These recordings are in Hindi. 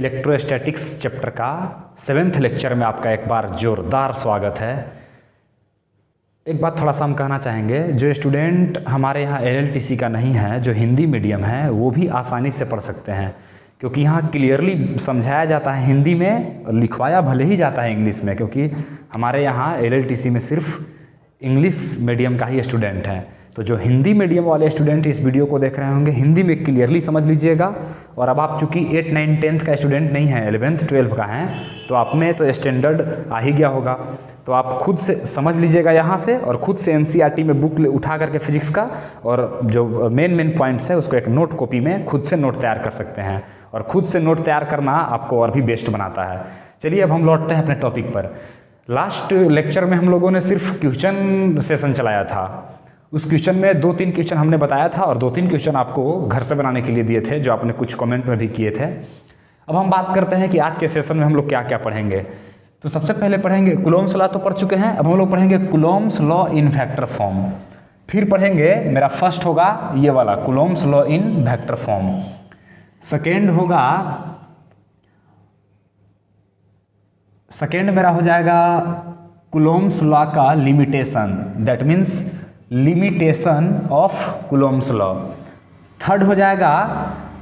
इलेक्ट्रोस्टैटिक्स चैप्टर का 7th लेक्चर में आपका एक बार जोरदार स्वागत है। एक बात थोड़ा सा हम कहना चाहेंगे, जो स्टूडेंट हमारे यहाँ LLTC का नहीं है, जो हिंदी मीडियम है, वो भी आसानी से पढ़ सकते हैं, क्योंकि यहाँ क्लियरली समझाया जाता है हिंदी में, लिखवाया भले ही जाता है इंग्लिश में, क्योंकि हमारे यहाँ LLTC में सिर्फ इंग्लिश मीडियम का ही स्टूडेंट हैं। तो जो हिंदी मीडियम वाले स्टूडेंट इस वीडियो को देख रहे होंगे, हिंदी में क्लियरली समझ लीजिएगा। और अब आप चूँकि 8, 9, 10th का स्टूडेंट नहीं है, 11th, 12th का हैं, तो आप में तो स्टैंडर्ड आ ही गया होगा। तो आप खुद से समझ लीजिएगा यहाँ से, और खुद से NCERT में बुक उठा करके फिजिक्स का, और जो मेन पॉइंट्स है उसको एक नोट कॉपी में खुद से नोट तैयार कर सकते हैं। और खुद से नोट तैयार करना आपको और भी बेस्ट बनाता है। चलिए अब हम लौटते हैं अपने टॉपिक पर। लास्ट लेक्चर में हम लोगों ने सिर्फ क्वेश्चन सेशन चलाया था। उस क्वेश्चन में 2-3 क्वेश्चन हमने बताया था, और 2-3 क्वेश्चन आपको घर से बनाने के लिए दिए थे, जो आपने कुछ कमेंट में भी किए थे। अब हम बात करते हैं कि आज के सेशन में हम लोग क्या क्या पढ़ेंगे। तो सबसे पहले पढ़ेंगे कूलॉम्स लॉ, तो पढ़ चुके हैं। अब हम लोग पढ़ेंगे Coulomb's law in vector form. फिर पढ़ेंगे, मेरा फर्स्ट होगा ये वाला Coulomb's law in vector form. Second मेरा हो जाएगा कूलॉम्स लॉ का limitation, that means limitation of Coulomb's law. Third हो जाएगा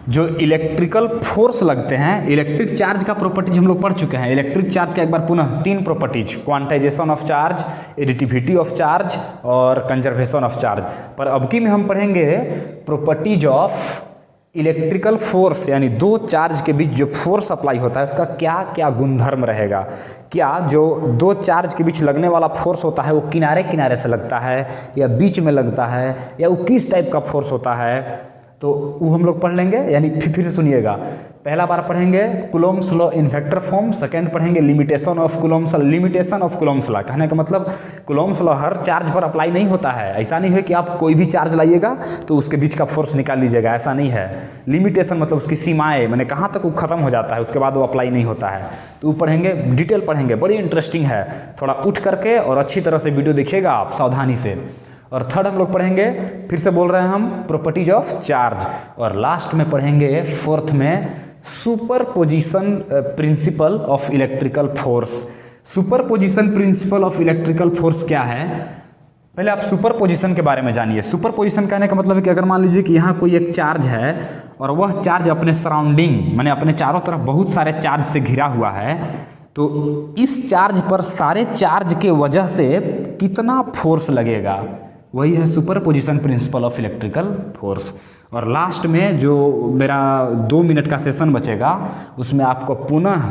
जो इलेक्ट्रिकल फोर्स लगते हैं, इलेक्ट्रिक चार्ज का प्रॉपर्टीज हम लोग पढ़ चुके हैं। इलेक्ट्रिक चार्ज का एक बार पुनः 3 properties, quantization of charge, additivity of charge और कंजर्वेशन ऑफ चार्ज। पर अब की में हम पढ़ेंगे प्रॉपर्टीज ऑफ इलेक्ट्रिकल फोर्स, यानी दो चार्ज के बीच जो फोर्स अप्लाई होता है उसका क्या क्या गुणधर्म रहेगा। क्या जो दो चार्ज के बीच लगने वाला फोर्स होता है वो किनारे किनारे से लगता है, या बीच में लगता है, या वो किस टाइप का फोर्स होता है, तो वो हम लोग पढ़ लेंगे। यानी फिर से सुनिएगा, पहला बार पढ़ेंगे Coulomb's law in vector form, second पढ़ेंगे लिमिटेशन ऑफ कूलॉम्स लॉ। कहने का मतलब कूलॉम्स लॉ हर चार्ज पर अप्लाई नहीं होता है। ऐसा नहीं है कि आप कोई भी चार्ज लाइएगा तो उसके बीच का फोर्स निकाल लीजिएगा, ऐसा नहीं है। लिमिटेशन मतलब उसकी सीमाएं, मैंने कहाँ तक वो खत्म हो जाता है, उसके बाद वो अप्लाई नहीं होता है। तो वो पढ़ेंगे, डिटेल पढ़ेंगे, बड़ी इंटरेस्टिंग है। थोड़ा उठ करके और अच्छी तरह से वीडियो देखिएगा आप, सावधानी से। और थर्ड हम लोग पढ़ेंगे, फिर से बोल रहे हैं हम, प्रॉपर्टीज ऑफ चार्ज। और लास्ट में पढ़ेंगे फोर्थ में superposition principle of electrical force. Superposition principle of electrical force क्या है, पहले आप सुपरपोजिशन के बारे में जानिए। सुपरपोजिशन कहने का मतलब है कि अगर मान लीजिए कि यहाँ कोई एक चार्ज है और वह चार्ज अपने सराउंडिंग, माने अपने चारों तरफ बहुत सारे चार्ज से घिरा हुआ है, तो इस चार्ज पर सारे चार्ज के वजह से कितना फोर्स लगेगा, वही है superposition principle of electrical force. और लास्ट में जो मेरा 2 मिनट का सेशन बचेगा, उसमें आपको पुनः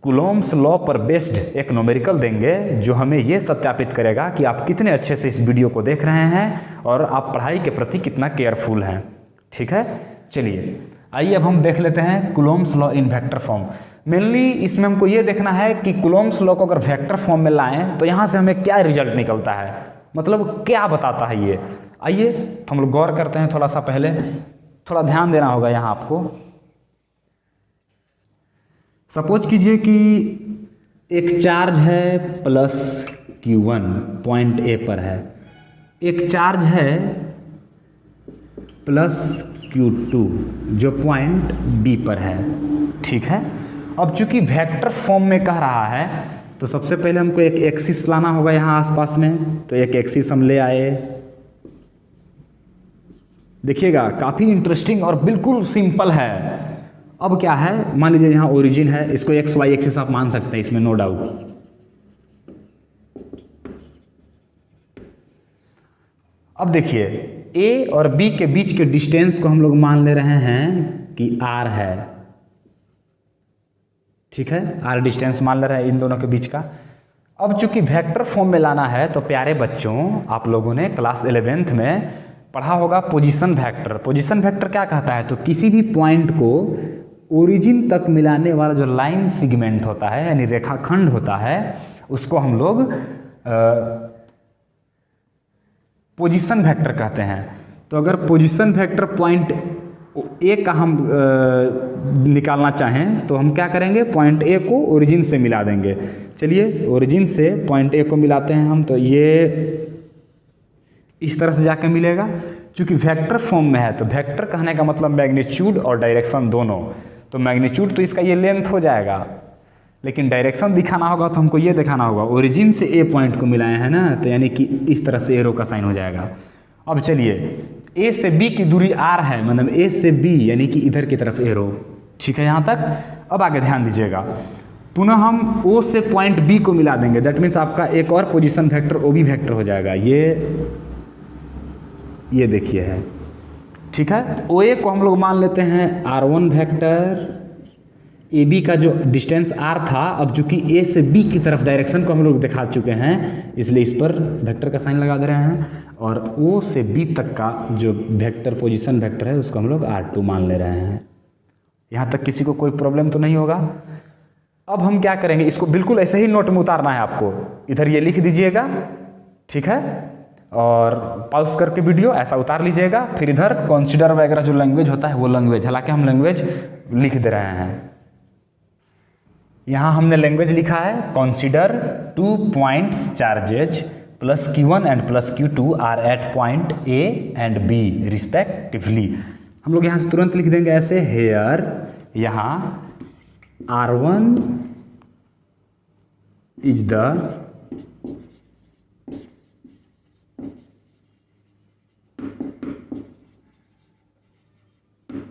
कूलॉम्स लॉ पर बेस्ड एक न्यूमेरिकल देंगे, जो हमें ये सत्यापित करेगा कि आप कितने अच्छे से इस वीडियो को देख रहे हैं और आप पढ़ाई के प्रति कितना केयरफुल हैं। ठीक है, चलिए आइए अब हम देख लेते हैं Coulomb's law in vector form. Mainly इसमें हमको ये देखना है कि कूलॉम्स लॉ को अगर वेक्टर फॉर्म में लाएं तो यहाँ से हमें क्या रिजल्ट निकलता है, मतलब क्या बताता है ये। आइए हम लोग गौर करते हैं थोड़ा सा। पहले थोड़ा ध्यान देना होगा यहाँ आपको। सपोज कीजिए कि एक चार्ज है प्लस Q1 पॉइंट A पर है, एक चार्ज है प्लस Q2 जो पॉइंट B पर है। ठीक है, अब चूंकि वेक्टर फॉर्म में कह रहा है तो सबसे पहले हमको एक एक्सिस लाना होगा यहाँ आसपास में। तो एक एक्सिस हम ले आए, देखिएगा काफ़ी इंटरेस्टिंग और बिल्कुल सिंपल है। अब क्या है, मान लीजिए यहाँ ओरिजिन है, इसको XY एक्सिस आप मान सकते हैं, इसमें नो डाउट। अब देखिए A और B के बीच के डिस्टेंस को हम लोग मान ले रहे हैं कि R है। ठीक है, R डिस्टेंस मान ले रहे हैं इन दोनों के बीच का। अब चूंकि वेक्टर फॉर्म में लाना है तो प्यारे बच्चों, आप लोगों ने क्लास 11th में पढ़ा होगा पोजीशन वेक्टर। पोजीशन वेक्टर क्या कहता है, तो किसी भी पॉइंट को ओरिजिन तक मिलाने वाला जो लाइन सेगमेंट होता है, यानी रेखाखंड होता है, उसको हम लोग पोजीशन वेक्टर कहते हैं। तो अगर पोजीशन वेक्टर पॉइंट A का हम निकालना चाहें तो हम क्या करेंगे, पॉइंट A को ओरिजिन से मिला देंगे। चलिए ओरिजिन से पॉइंट A को मिलाते हैं हम, तो ये इस तरह से जाकर मिलेगा। चूँकि वेक्टर फॉर्म में है तो वेक्टर कहने का मतलब मैग्नीट्यूड और डायरेक्शन दोनों। तो मैग्नीट्यूड तो इसका ये लेंथ हो जाएगा, लेकिन डायरेक्शन दिखाना होगा तो हमको ये दिखाना होगा ओरिजिन से ए पॉइंट को मिलाए हैं ना, तो यानी कि इस तरह से एरो का साइन हो जाएगा। अब चलिए ए से बी की दूरी आर है, मतलब ए से बी यानी कि इधर की तरफ एरो, ठीक है यहाँ तक। अब आगे ध्यान दीजिएगा, पुनः हम ओ से पॉइंट बी को मिला देंगे, दैट मीन्स आपका एक और position vector O B vector हो जाएगा, ये देखिए है, ठीक है। ओ ए को हम लोग मान लेते हैं R1 वेक्टर, ए बी का जो डिस्टेंस आर था, अब चूंकि ए से बी की तरफ डायरेक्शन को हम लोग दिखा चुके हैं इसलिए इस पर वेक्टर का साइन लगा दे रहे हैं, और ओ से बी तक का जो वेक्टर पोजीशन वेक्टर है उसको हम लोग R2 मान ले रहे हैं। यहाँ तक किसी को कोई प्रॉब्लम तो नहीं होगा। अब हम क्या करेंगे, इसको बिल्कुल ऐसे ही नोट में उतारना है आपको, इधर ये लिख दीजिएगा, ठीक है, और पॉज करके वीडियो ऐसा उतार लीजिएगा, फिर इधर कंसीडर वगैरह जो लैंग्वेज होता है वो लैंग्वेज, हालांकि हम लैंग्वेज लिख दे रहे हैं। यहाँ हमने लैंग्वेज लिखा है consider 2 points charges plus Q1 and plus Q2 are at point A and B respectively. हम लोग यहाँ से तुरंत लिख देंगे ऐसे, हेयर यहाँ R1 is the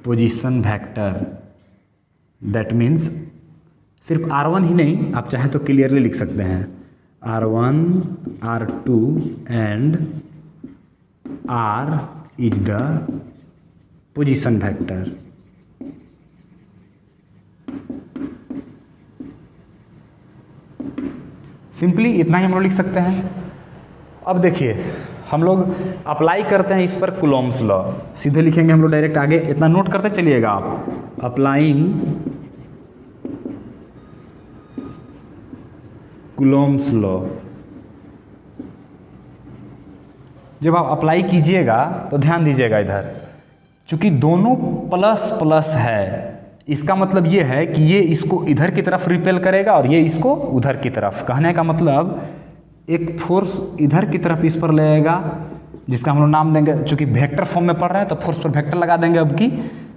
position vector, that means सिर्फ R1 ही नहीं, आप चाहे तो क्लियरली लिख सकते हैं R1, R2 and R is the position vector. Simply इतना ही हम लोग लिख सकते हैं। अब देखिए हम लोग अप्लाई करते हैं इस पर कूलॉम्स लॉ, सीधे लिखेंगे हम लोग डायरेक्ट आगे, इतना नोट करते चलिएगा आप। अप्लाइंग कूलॉम्स लॉ, जब आप अप्लाई कीजिएगा तो ध्यान दीजिएगा इधर, चूंकि दोनों प्लस प्लस है, इसका मतलब ये है कि ये इसको इधर की तरफ रिपेल करेगा और ये इसको उधर की तरफ। कहने का मतलब एक फोर्स इधर की तरफ इस पर लगेगा, जिसका हम लोग नाम देंगे, चूंकि वेक्टर फॉर्म में पढ़ रहे हैं तो फोर्स पर वेक्टर लगा देंगे अब की,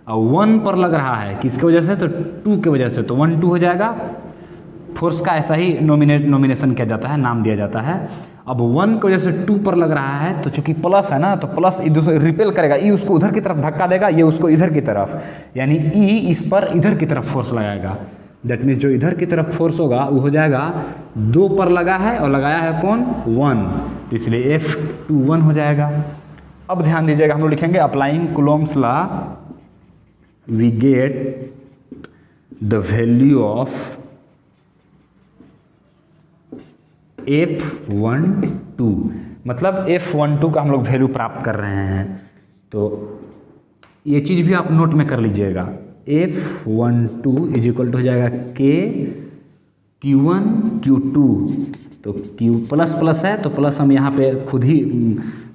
और 1 पर लग रहा है किसकी वजह से, तो 2 की वजह से, तो 1 2 हो जाएगा। फोर्स का ऐसा ही नॉमिनेशन किया जाता है, नाम दिया जाता है। अब 1 की वजह से 2 पर लग रहा है, तो चूंकि प्लस है ना, तो प्लस दूसरे रिपेल करेगा, ई उसको उधर की तरफ धक्का देगा, ये उसको इधर की तरफ, यानी ई इस पर इधर की तरफ फोर्स लगाएगा। दैट मीन्स जो इधर की तरफ फोर्स होगा वो हो जाएगा 2 पर लगा है और लगाया है कौन, 1, इसलिए F21 हो जाएगा। अब ध्यान दीजिएगा, हम लोग लिखेंगे applying Coulomb's law we get the value of F12, मतलब F12 का हम लोग वैल्यू प्राप्त कर रहे हैं। तो ये चीज़ भी आप नोट में कर लीजिएगा, F12 इज इक्वल टू हो जाएगा K Q1 Q2, तो Q प्लस प्लस है तो प्लस हम यहाँ पे खुद ही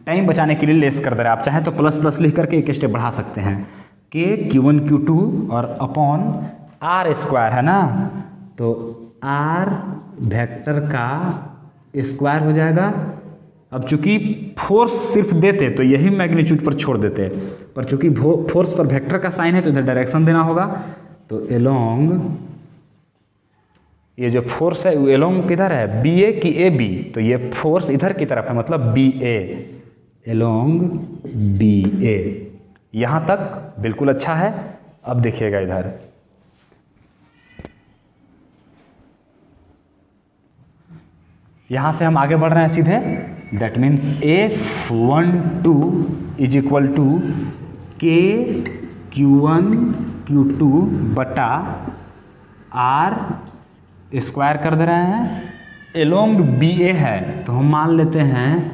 टाइम बचाने के लिए लेस कर दे रहे हैं, आप चाहे तो प्लस प्लस लिख करके एक स्टेप बढ़ा सकते हैं, K Q1 Q2 और अपॉन R² है ना, तो R वेक्टर का स्क्वायर हो जाएगा। अब चूंकि फोर्स सिर्फ देते तो यही मैग्नीट्यूड पर छोड़ देते, पर चूंकि फोर्स पर वेक्टर का साइन है तो इधर डायरेक्शन देना होगा, तो एलोंग, ये जो फोर्स है वो एलोंग किधर है, BA की AB, तो ये फोर्स इधर की तरफ है, मतलब BA, एलोंग BA। यहाँ तक बिल्कुल अच्छा है। अब देखिएगा इधर, यहाँ से हम आगे बढ़ रहे हैं सीधे, that means F12 is equal to K Q1 Q2 बटा R² कर दे रहे हैं, एलोंग BA है तो हम मान लेते हैं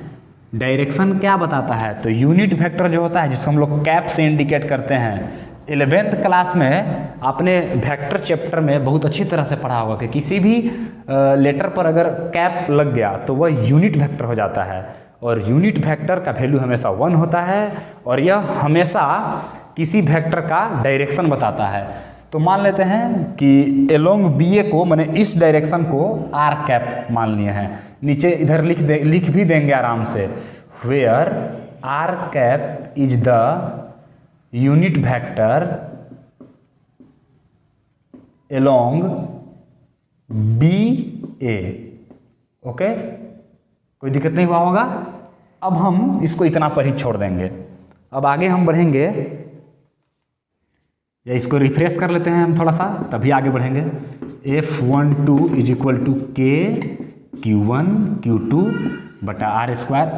डायरेक्शन क्या बताता है, तो यूनिट वेक्टर जो होता है जिसको हम लोग कैप से इंडिकेट करते हैं। 11th क्लास में आपने वेक्टर चैप्टर में बहुत अच्छी तरह से पढ़ा होगा कि किसी भी लेटर पर अगर कैप लग गया तो वह यूनिट वेक्टर हो जाता है, और यूनिट वेक्टर का वैल्यू हमेशा 1 होता है, और यह हमेशा किसी वेक्टर का डायरेक्शन बताता है। तो मान लेते हैं कि एलोंग BA को, मैंने इस डायरेक्शन को R मान लिए हैं, नीचे इधर लिख भी देंगे आराम से, where R is the unit vector along BA। Okay, कोई दिक्कत नहीं हुआ होगा। अब हम इसको इतना पर ही छोड़ देंगे। अब आगे हम बढ़ेंगे, या इसको रिफ्रेश कर लेते हैं हम थोड़ा सा, तभी आगे बढ़ेंगे। F12 is equal to K Q1 Q2 बटा आर स्क्वायर।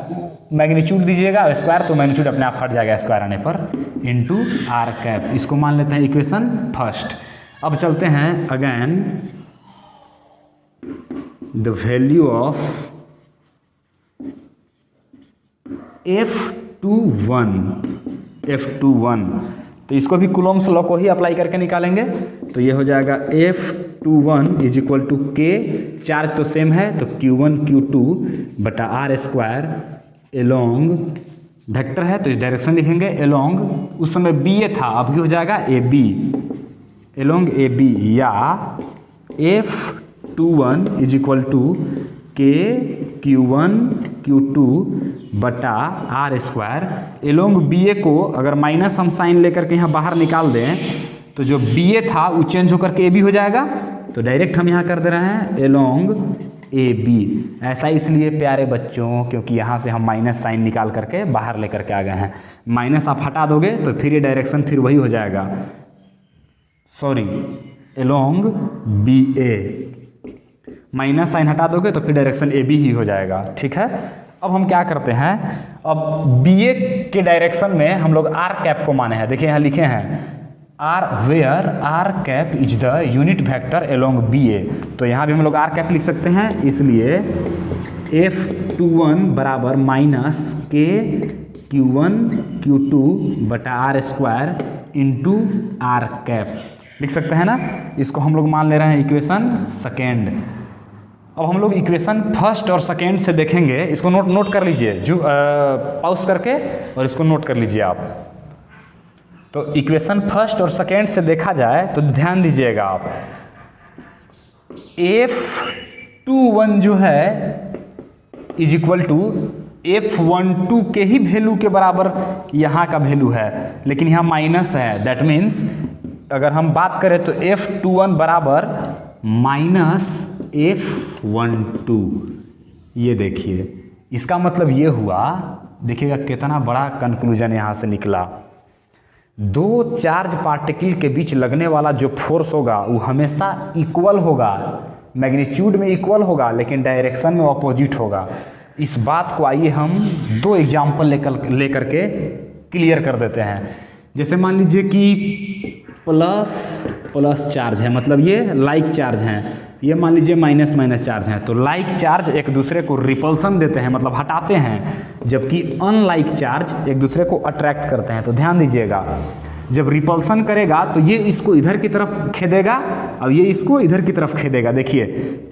मैग्नीट्यूड दीजिएगा स्क्वायर तो मैग्नीट्यूड अपने आप हट जाएगा स्क्वायर आने पर, इंटू आर कैप। इसको मान लेते हैं इक्वेशन फर्स्ट। अब चलते हैं again, the value of F21 तो इसको भी कूलॉम्स लॉ को ही अप्लाई करके निकालेंगे। तो ये हो जाएगा F21 इज इक्वल टू के, चार्ज तो सेम है तो Q1 Q2 बटा आर स्क्वायर एलोंग, वेक्टर है तो इस डायरेक्शन लिखेंगे एलोंग, उस समय बी ए था अब हो जाएगा A B, along A B, या F21 is equal to K Q1 Q2 बटा R square along B A को अगर माइनस हम साइन लेकर के यहाँ बाहर निकाल दें तो जो बी ए था वो चेंज होकर के ए बी हो जाएगा। तो डायरेक्ट हम यहाँ कर दे रहे हैं एलोंग ए बी। ऐसा इसलिए प्यारे बच्चों क्योंकि यहाँ से हम माइनस साइन निकाल करके बाहर लेकर के आ गए हैं। माइनस आप हटा दोगे तो फिर ये डायरेक्शन फिर वही हो जाएगा, सॉरी एलोंग बी ए, माइनस साइन हटा दोगे तो फिर डायरेक्शन ए बी ही हो जाएगा। ठीक है, अब हम क्या करते हैं, अब बी ए के डायरेक्शन में हम लोग आर कैप को माने हैं। देखिए यहाँ लिखे हैं R where R cap is the unit vector along B A, तो यहाँ भी हम लोग आर कैप लिख सकते हैं। इसलिए F21 बराबर माइनस के Q1 Q2 बटा R square into R cap लिख सकते हैं ना। इसको हम लोग मान ले रहे हैं इक्वेशन सेकेंड। अब हम लोग इक्वेशन फर्स्ट और सेकेंड से देखेंगे, इसको नोट कर लीजिए, जो पॉज करके और इसको नोट कर लीजिए आप। तो इक्वेशन फर्स्ट और सेकेंड से देखा जाए तो ध्यान दीजिएगा आप, F21 जो है इज इक्वल टू F12 के ही वैल्यू के बराबर यहाँ का वैल्यू है, लेकिन यहाँ माइनस है। दैट मीन्स अगर हम बात करें तो F21 बराबर माइनस F12। ये देखिए, इसका मतलब ये हुआ, देखिएगा कितना बड़ा कंक्लूजन यहाँ से निकला। दो चार्ज पार्टिकल के बीच लगने वाला जो फोर्स होगा वो हमेशा इक्वल होगा, मैग्नीट्यूड में इक्वल होगा, लेकिन डायरेक्शन में अपोजिट होगा। इस बात को आइए हम दो एग्जाम्पल लेकर के क्लियर कर देते हैं। जैसे मान लीजिए कि प्लस चार्ज है, मतलब ये लाइक चार्ज हैं, ये मान लीजिए माइनस चार्ज हैं। तो लाइक चार्ज एक दूसरे को रिपल्सन देते हैं, मतलब हटाते हैं, जबकि अनलाइक चार्ज एक दूसरे को अट्रैक्ट करते हैं। तो ध्यान दीजिएगा, जब रिपल्सन करेगा तो ये इसको इधर की तरफ खेदेगा और ये इसको इधर की तरफ खेदेगा। देखिए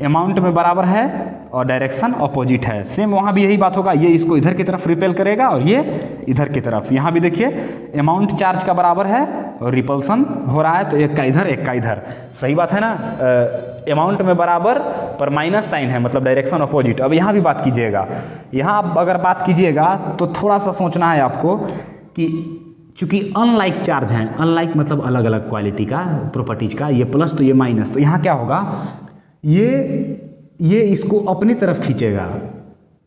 अमाउंट में बराबर है और डायरेक्शन अपोजिट है। सेम वहाँ भी यही बात होगा, ये इसको इधर की तरफ रिपेल करेगा और ये इधर की तरफ। यहाँ भी देखिए अमाउंट चार्ज का बराबर है और रिपल्सन हो रहा है, तो एक का इधर एक का इधर। सही बात है ना, अमाउंट में बराबर पर माइनस साइन है, मतलब डायरेक्शन अपोजिट। अब यहाँ भी बात कीजिएगा, यहाँ आप अगर बात कीजिएगा तो थोड़ा सा सोचना है आपको कि चूंकि अनलाइक चार्ज हैं, अनलाइक मतलब अलग अलग क्वालिटी का प्रॉपर्टीज का, ये प्लस तो ये माइनस, तो यहाँ क्या होगा, ये इसको अपनी तरफ खींचेगा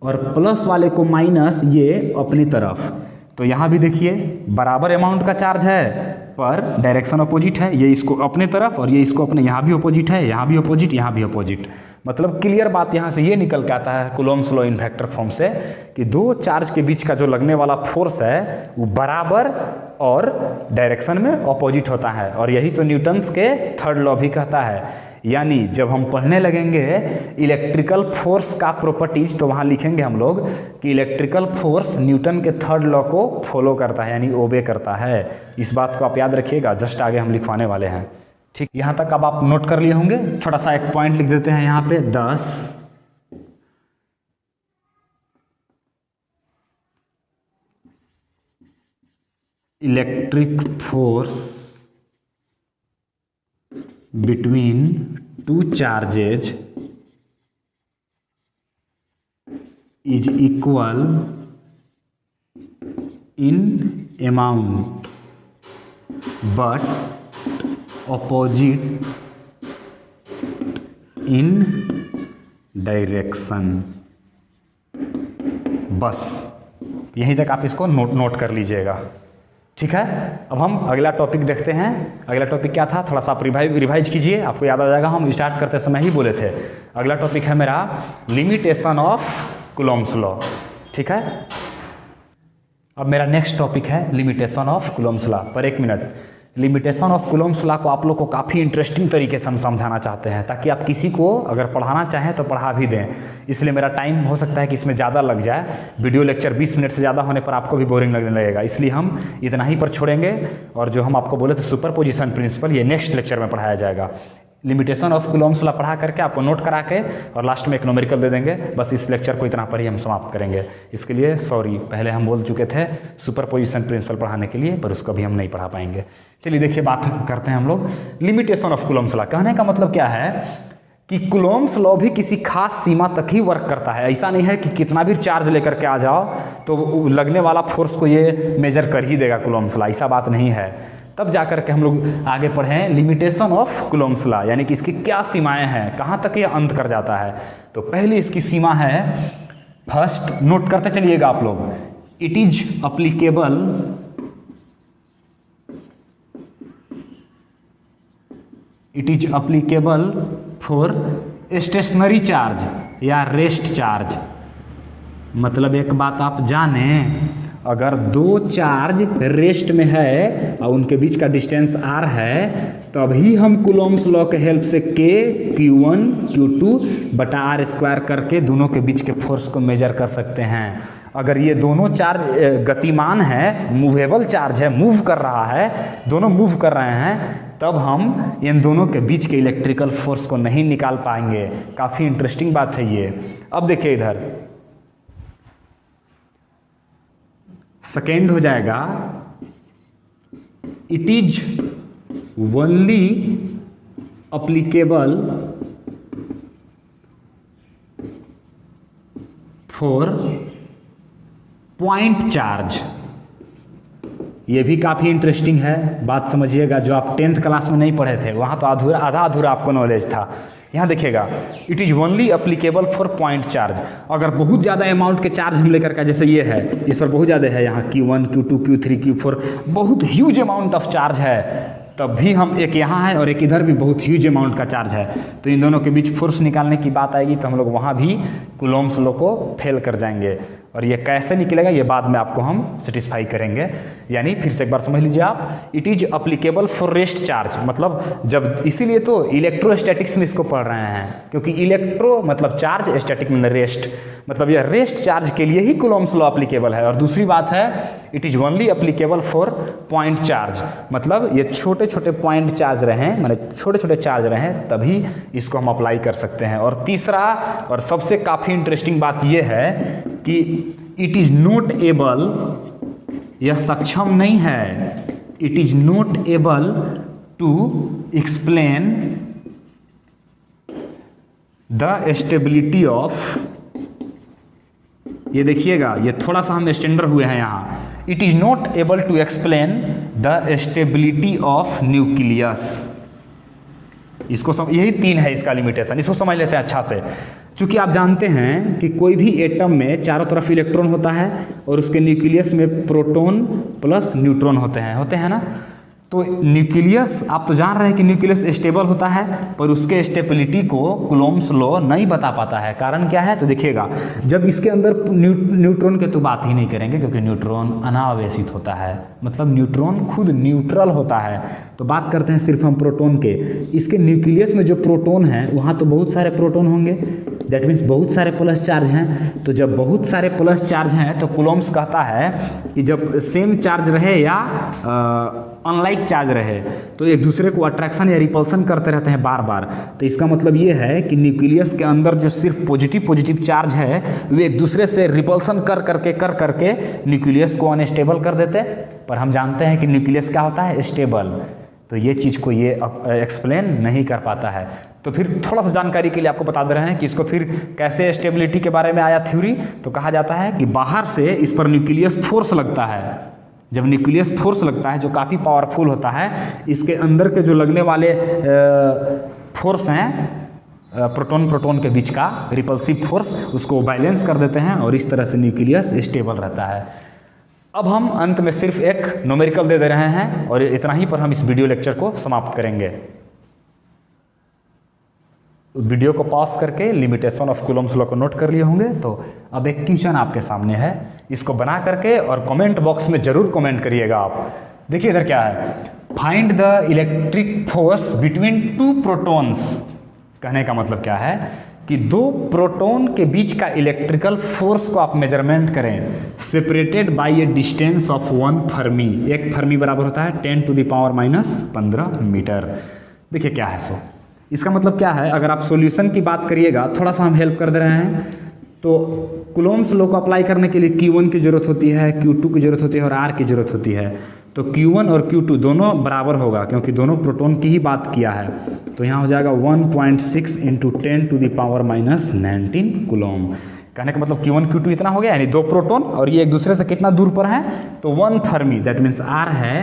और प्लस वाले को माइनस ये अपनी तरफ। तो यहाँ भी देखिए बराबर अमाउंट का चार्ज है पर डायरेक्शन अपोजिट है, ये इसको अपने तरफ और ये इसको अपने, यहाँ भी अपोजिट है, यहाँ भी अपोजिट, यहाँ भी अपोजिट। मतलब क्लियर बात यहाँ से ये निकल के आता है Coulomb's law in vector form से कि दो चार्ज के बीच का जो लगने वाला फोर्स है वो बराबर और डायरेक्शन में अपोजिट होता है। और यही तो न्यूटन्स के थर्ड लॉ भी कहता है। यानी जब हम पढ़ने लगेंगे इलेक्ट्रिकल फोर्स का प्रॉपर्टीज तो वहाँ लिखेंगे हम लोग कि इलेक्ट्रिकल फोर्स न्यूटन के थर्ड लॉ को फॉलो करता है, यानी ओबे करता है। इस बात को आप याद रखिएगा, जस्ट आगे हम लिखवाने वाले हैं। ठीक, यहाँ तक अब आप नोट कर लिए होंगे। छोटा सा एक पॉइंट लिख देते हैं यहाँ पे 10। Electric force between two charges is equal in amount but opposite in direction. बस यहीं तक आप इसको नोट कर लीजिएगा, ठीक है। अब हम अगला टॉपिक देखते हैं। अगला टॉपिक क्या था, थोड़ा सा आप रिवाइज कीजिए, आपको याद आ जाएगा। हम स्टार्ट करते समय ही बोले थे। अगला टॉपिक है मेरा लिमिटेशन ऑफ कूलॉम्स लॉ, ठीक है। अब मेरा नेक्स्ट टॉपिक है लिमिटेशन ऑफ कूलॉम्स लॉ। पर एक minute, limitation of Coulomb's law को आप लोग को काफ़ी इंटरेस्टिंग तरीके से हम समझाना चाहते हैं, ताकि आप किसी को अगर पढ़ाना चाहें तो पढ़ा भी दें। इसलिए मेरा टाइम हो सकता है कि इसमें ज़्यादा लग जाए। वीडियो लेक्चर 20 मिनट से ज़्यादा होने पर आपको भी बोरिंग लगने लगेगा, इसलिए हम इतना ही पर छोड़ेंगे। और जो हम आपको बोले थे सुपरपोजिशन प्रिंसिपल, ये नेक्स्ट लेक्चर में पढ़ाया जाएगा। लिमिटेशन ऑफ कूलॉम्स लॉ पढ़ा करके आपको नोट करा के और लास्ट में एक न्यूमेरिकल दे देंगे। बस इस लेक्चर को इतना पर ही हम समाप्त करेंगे। इसके लिए सॉरी, पहले हम बोल चुके थे सुपरपोजिशन प्रिंसिपल पढ़ाने के लिए, पर उसको भी हम नहीं पढ़ा पाएंगे। चलिए देखिए, बात करते हैं हम लोग लिमिटेशन ऑफ कूलॉम्स लॉ। कहने का मतलब क्या है कि कूलॉम्स लॉ भी किसी खास सीमा तक ही वर्क करता है। ऐसा नहीं है कि कितना भी चार्ज लेकर के आ जाओ तो लगने वाला फोर्स को ये मेजर कर ही देगा कूलॉम्स लॉ, ऐसा बात नहीं है। तब जाकर के हम लोग आगे पढ़ें लिमिटेशन ऑफ कूलॉम्स लॉ, यानी कि इसकी क्या सीमाएं हैं, कहाँ तक ये अंत कर जाता है। तो पहली इसकी सीमा है, फर्स्ट नोट करते चलिएगा आप लोग, it is applicable for stationary charge या रेस्ट चार्ज। मतलब एक बात आप जाने, अगर दो चार्ज रेस्ट में है और उनके बीच का डिस्टेंस r है, तभी हम कूलॉम्स लॉ के हेल्प से k q1 q2 बटा r स्क्वायर करके दोनों के बीच के फोर्स को मेजर कर सकते हैं। अगर ये दोनों चार्ज गतिमान है, मूवेबल चार्ज है, मूव कर रहा है, दोनों मूव कर रहे हैं, तब हम इन दोनों के बीच के इलेक्ट्रिकल फोर्स को नहीं निकाल पाएंगे। काफ़ी इंटरेस्टिंग बात है ये। अब देखिए इधर, सेकेंड हो जाएगा, it is only applicable for point charge. ये भी काफ़ी इंटरेस्टिंग है, बात समझिएगा। जो आप 10th क्लास में नहीं पढ़े थे, वहाँ तो आधा अधूरा आपको नॉलेज था। यहाँ देखिएगा, it is only applicable for point charge. अगर बहुत ज़्यादा अमाउंट के चार्ज हम लेकर का, जैसे ये है, इस पर बहुत ज़्यादा है, यहाँ Q1 Q2 Q3 Q4 बहुत ह्यूज अमाउंट ऑफ चार्ज है, तब भी हम एक यहाँ है और एक इधर भी बहुत ह्यूज अमाउंट का चार्ज है, तो इन दोनों के बीच फोर्स निकालने की बात आएगी तो हम लोग वहाँ भी कूलॉम्स लॉ को फेल कर जाएंगे। और ये कैसे निकलेगा ये बाद में आपको हम सेटिस्फाई करेंगे। यानी फिर से एक बार समझ लीजिए आप, it is applicable for rest charge, मतलब जब, इसीलिए तो इलेक्ट्रोस्टैटिक्स में इसको पढ़ रहे हैं, क्योंकि इलेक्ट्रो मतलब चार्ज, स्टैटिक मतलब रेस्ट, मतलब यह रेस्ट चार्ज के लिए ही कूलॉम्स लॉ अप्लीकेबल है। और दूसरी बात है, it is only applicable for point charge, मतलब ये छोटे छोटे पॉइंट चार्ज रहें, मतलब छोटे छोटे चार्ज रहें, तभी इसको हम अप्लाई कर सकते हैं। और तीसरा और सबसे काफ़ी इंटरेस्टिंग बात यह है कि इट इज नॉट एबल, यह सक्षम नहीं है, it is not able to explain the stability of, ये देखिएगा, ये थोड़ा सा हम स्टैंडर्ड हुए हैं यहाँ, it is not able to explain the stability of nucleus. इसको यही 3 है इसका लिमिटेशन, इसको समझ लेते हैं अच्छा से। चूँकि आप जानते हैं कि कोई भी एटम में चारों तरफ इलेक्ट्रॉन होता है और उसके न्यूक्लियस में प्रोटॉन प्लस न्यूट्रॉन होते हैं ना। तो न्यूक्लियस, आप तो जान रहे हैं कि न्यूक्लियस स्टेबल होता है, पर उसके स्टेबिलिटी को कूलॉम्स लॉ नहीं बता पाता है। कारण क्या है, तो देखिएगा, जब इसके अंदर न्यूट्रॉन के तो बात ही नहीं करेंगे, क्योंकि न्यूट्रॉन अनावेशित होता है, मतलब न्यूट्रॉन खुद न्यूट्रल होता है। तो बात करते हैं सिर्फ हम प्रोटॉन के। इसके न्यूक्लियस में जो प्रोटॉन है, वहाँ तो बहुत सारे प्रोटॉन होंगे, दैट मीन्स बहुत सारे प्लस चार्ज हैं। तो जब बहुत सारे प्लस चार्ज हैं तो कूलॉम्स कहता है कि जब सेम चार्ज रहे या अनलाइक चार्ज रहे, तो एक दूसरे को अट्रैक्शन या रिपल्सन करते रहते हैं बार बार। तो इसका मतलब ये है कि न्यूक्लियस के अंदर जो सिर्फ पॉजिटिव चार्ज है, वे एक दूसरे से रिपल्सन कर करके न्यूक्लियस को अनस्टेबल कर देते। पर हम जानते हैं कि न्यूक्लियस क्या होता है, स्टेबल। तो ये चीज़ को ये एक्सप्लेन नहीं कर पाता है। तो फिर थोड़ा सा जानकारी के लिए आपको बता दे रहे हैं कि इसको फिर कैसे स्टेबिलिटी के बारे में आया थ्योरी। तो कहा जाता है कि बाहर से इस पर न्यूक्लियस फोर्स लगता है। जब न्यूक्लियस फोर्स लगता है, जो काफ़ी पावरफुल होता है, इसके अंदर के जो लगने वाले फोर्स हैं, प्रोटॉन प्रोटॉन के बीच का रिपल्सिव फोर्स उसको बैलेंस कर देते हैं और इस तरह से न्यूक्लियस स्टेबल रहता है। अब हम अंत में सिर्फ एक न्यूमेरिकल दे रहे हैं और इतना ही पर हम इस वीडियो लेक्चर को समाप्त करेंगे। वीडियो को पॉज करके लिमिटेशन ऑफ कूलम्ब्स लॉ को नोट कर लिए होंगे। तो अब एक क्वेश्चन आपके सामने है, इसको बना करके और कमेंट बॉक्स में जरूर कमेंट करिएगा आप। देखिए इधर क्या है, find the electric force between two protons. कहने का मतलब क्या है कि दो प्रोटॉन के बीच का इलेक्ट्रिकल फोर्स को आप मेजरमेंट करें separated by A distance of 1 Fermi. एक फर्मी बराबर होता है 10 टू द पावर -15 मीटर। देखिए क्या है सो इसका मतलब क्या है, अगर आप सॉल्यूशन की बात करिएगा, थोड़ा सा हम हेल्प कर दे रहे हैं, तो कूलम्ब्स लॉ को अप्लाई करने के लिए Q1 की जरूरत होती है, Q2 की जरूरत होती है और R की जरूरत होती है। तो Q1 और Q2 दोनों बराबर होगा क्योंकि दोनों प्रोटॉन की ही बात किया है। तो यहाँ हो जाएगा 1.6 × 10 टू द पावर -19 कूलम्ब। कहने का मतलब Q1 Q2 इतना हो गया, यानी दो प्रोटॉन और ये एक दूसरे से कितना दूर पर है, तो 1 फर्मी, दैट मीन्स R है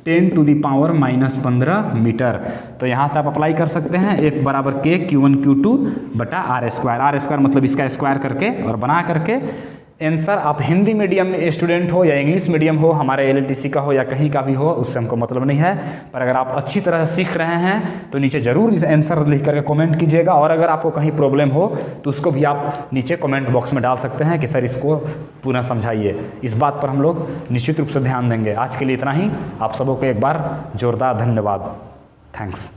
10 टू द पावर -15 मीटर। तो यहाँ से आप अप्लाई कर सकते हैं, एक बराबर के Q1 Q2 बटा R² मतलब इसका स्क्वायर करके और बना करके आंसर। आप हिंदी मीडियम में स्टूडेंट हो या इंग्लिश मीडियम हो, हमारे LLTC का हो या कहीं का भी हो, उससे हमको मतलब नहीं है, पर अगर आप अच्छी तरह सीख रहे हैं तो नीचे ज़रूर इस आंसर लिख करके कमेंट कीजिएगा। और अगर आपको कहीं प्रॉब्लम हो तो उसको भी आप नीचे कमेंट बॉक्स में डाल सकते हैं कि सर इसको पुनः समझाइए। इस बात पर हम लोग निश्चित रूप से ध्यान देंगे। आज के लिए इतना ही। आप सबों को एक बार जोरदार धन्यवाद। थैंक्स।